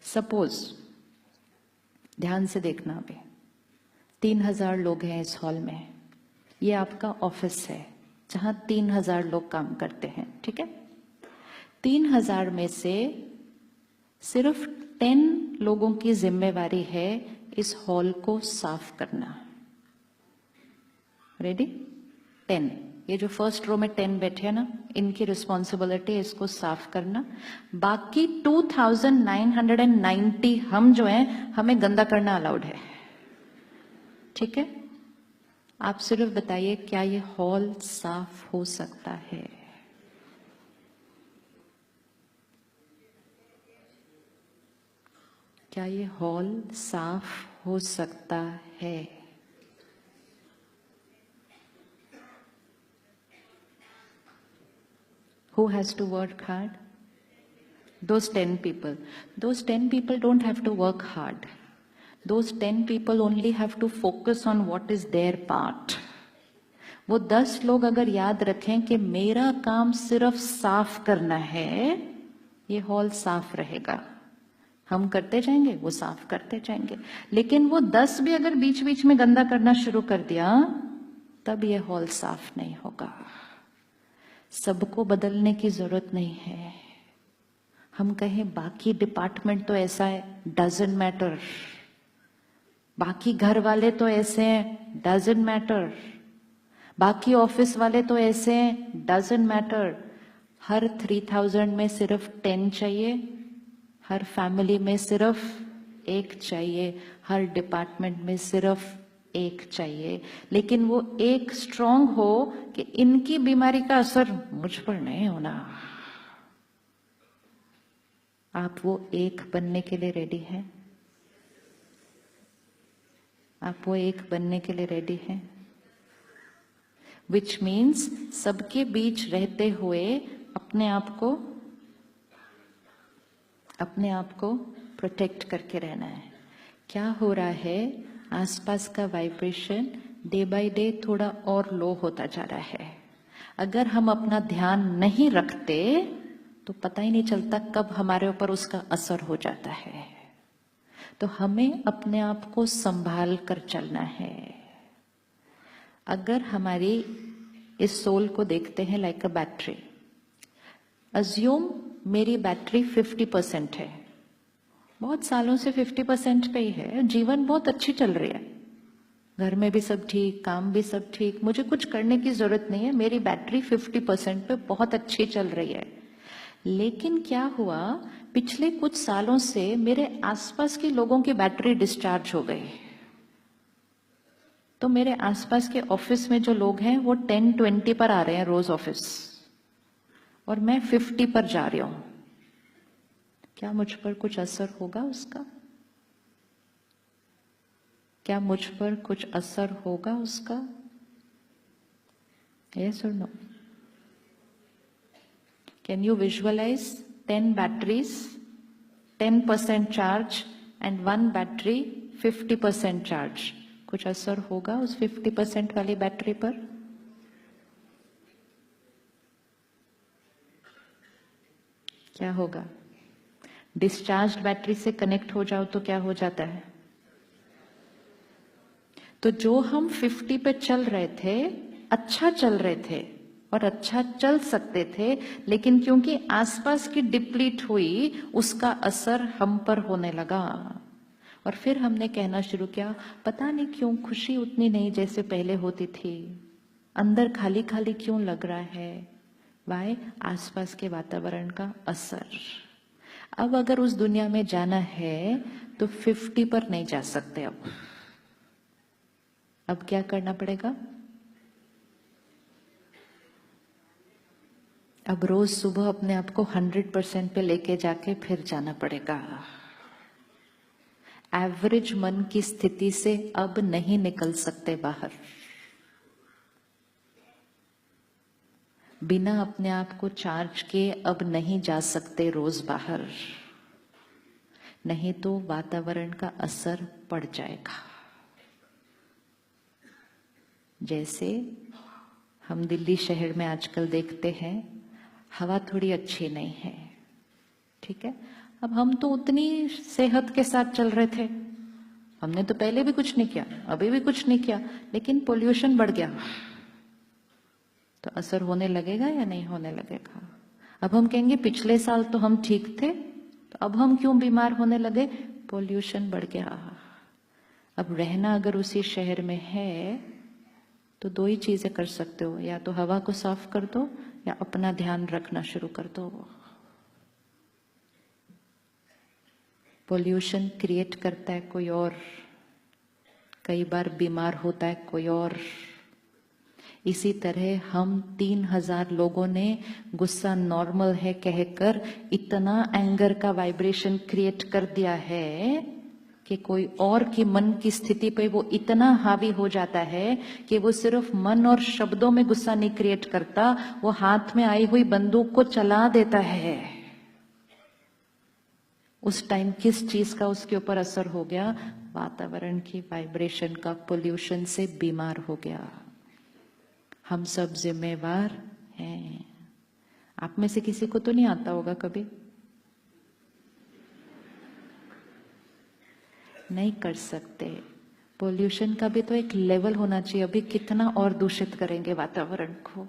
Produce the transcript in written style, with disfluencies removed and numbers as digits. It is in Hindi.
सपोज, ध्यान से देखना, अभी 3000 लोग हैं इस हॉल में। ये आपका ऑफिस है जहां 3000 लोग काम करते हैं, ठीक है। 3000 में से सिर्फ 10 लोगों की जिम्मेवारी है इस हॉल को साफ करना। रेडी? 10, ये जो फर्स्ट रो में 10 बैठे हैं ना, इनकी रिस्पॉन्सिबिलिटी है इसको साफ करना। बाकी 2990 हम जो हैं, हमें गंदा करना अलाउड है, ठीक है। आप सिर्फ बताइए, क्या ये हॉल साफ हो सकता है? क्या ये हॉल साफ हो सकता है? Who has to work hard? Those 10 people. Those 10 people don't have to work hard. Those 10 people only have to focus on what is their part. वो 10 लोग अगर याद रखें कि मेरा काम सिर्फ साफ करना है, ये हॉल साफ रहेगा। हम करते जाएंगे, वो साफ करते जाएंगे। लेकिन वो 10 भी अगर बीच बीच में गंदा करना शुरू कर दिया, तब ये हॉल साफ नहीं होगा। सबको बदलने की जरूरत नहीं है। हम कहें बाकी डिपार्टमेंट तो ऐसा है, डजंट मैटर। बाकी घर वाले तो ऐसे हैं, डजंट मैटर। बाकी ऑफिस वाले तो ऐसे हैं, डजंट मैटर। हर 3000 में सिर्फ 10 चाहिए, हर फैमिली में सिर्फ 1 चाहिए, हर डिपार्टमेंट में सिर्फ 1 चाहिए। लेकिन वो 1 स्ट्रांग हो कि इनकी बीमारी का असर मुझ पर नहीं होना। आप वो 1 बनने के लिए रेडी हैं? आप वो 1 बनने के लिए रेडी हैं? विच मीन्स सबके बीच रहते हुए अपने आप को प्रोटेक्ट करके रहना है। क्या हो रहा है, आसपास का वाइब्रेशन डे बाय डे थोड़ा और लो होता जा रहा है। अगर हम अपना ध्यान नहीं रखते तो पता ही नहीं चलता कब हमारे ऊपर उसका असर हो जाता है। तो हमें अपने आप को संभाल कर चलना है। अगर हमारी इस सोल को देखते हैं लाइक अ बैटरी, अज्यूम मेरी बैटरी 50% है, बहुत सालों से 50% पे ही है, जीवन बहुत अच्छी चल रही है, घर में भी सब ठीक, काम भी सब ठीक, मुझे कुछ करने की जरूरत नहीं है, मेरी बैटरी 50% पे बहुत अच्छी चल रही है। लेकिन क्या हुआ, पिछले कुछ सालों से मेरे आसपास के लोगों की बैटरी डिस्चार्ज हो गई। तो मेरे आसपास के ऑफिस में जो लोग हैं वो 10-20 पर आ रहे हैं रोज ऑफिस, और मैं 50 पर जा रही हूं। क्या मुझ पर कुछ असर होगा उसका? क्या मुझ पर कुछ असर होगा उसका? Yes or no? Can you visualize 10 batteries, 10% charge and 1 battery 50% charge? कुछ असर होगा उस 50% वाली बैटरी पर? क्या होगा? डिस्चार्ज बैटरी से कनेक्ट हो जाओ तो क्या हो जाता है? तो जो हम 50 पे चल रहे थे, अच्छा चल रहे थे और अच्छा चल सकते थे, लेकिन क्योंकि आसपास की डिप्लीट हुई, उसका असर हम पर होने लगा। और फिर हमने कहना शुरू किया, पता नहीं क्यों खुशी उतनी नहीं जैसे पहले होती थी, अंदर खाली खाली क्यों लग रहा है। वाई? आसपास के वातावरण का असर। अब अगर उस दुनिया में जाना है तो 50 पर नहीं जा सकते। अब क्या करना पड़ेगा? अब रोज सुबह अपने आप को 100% पे लेके जाके फिर जाना पड़ेगा। एवरेज मन की स्थिति से अब नहीं निकल सकते बाहर। बिना अपने आप को चार्ज किए अब नहीं जा सकते रोज बाहर, नहीं तो वातावरण का असर पड़ जाएगा। जैसे हम दिल्ली शहर में आजकल देखते हैं, हवा थोड़ी अच्छी नहीं है, ठीक है। अब हम तो उतनी सेहत के साथ चल रहे थे, हमने तो पहले भी कुछ नहीं किया, अभी भी कुछ नहीं किया, लेकिन पोल्यूशन बढ़ गया, तो असर होने लगेगा या नहीं होने लगेगा? अब हम कहेंगे पिछले साल तो हम ठीक थे, तो अब हम क्यों बीमार होने लगे? पोल्यूशन बढ़ गया। अब रहना अगर उसी शहर में है तो दो ही चीजें कर सकते हो, या तो हवा को साफ कर दो या अपना ध्यान रखना शुरू कर दो। पोल्यूशन क्रिएट करता है कोई और, कई बार बीमार होता है कोई और। इसी तरह हम 3000 लोगों ने गुस्सा नॉर्मल है कहकर इतना एंगर का वाइब्रेशन क्रिएट कर दिया है कि कोई और की मन की स्थिति पे वो इतना हावी हो जाता है कि वो सिर्फ मन और शब्दों में गुस्सा नहीं क्रिएट करता, वो हाथ में आई हुई बंदूक को चला देता है। उस टाइम किस चीज का उसके ऊपर असर हो गया? वातावरण की वाइब्रेशन का, पोल्यूशन से बीमार हो गया। हम सब जिम्मेवार हैं। आप में से किसी को तो नहीं आता होगा कभी, नहीं कर सकते। पोल्यूशन का भी तो एक लेवल होना चाहिए। अभी कितना और दूषित करेंगे वातावरण को।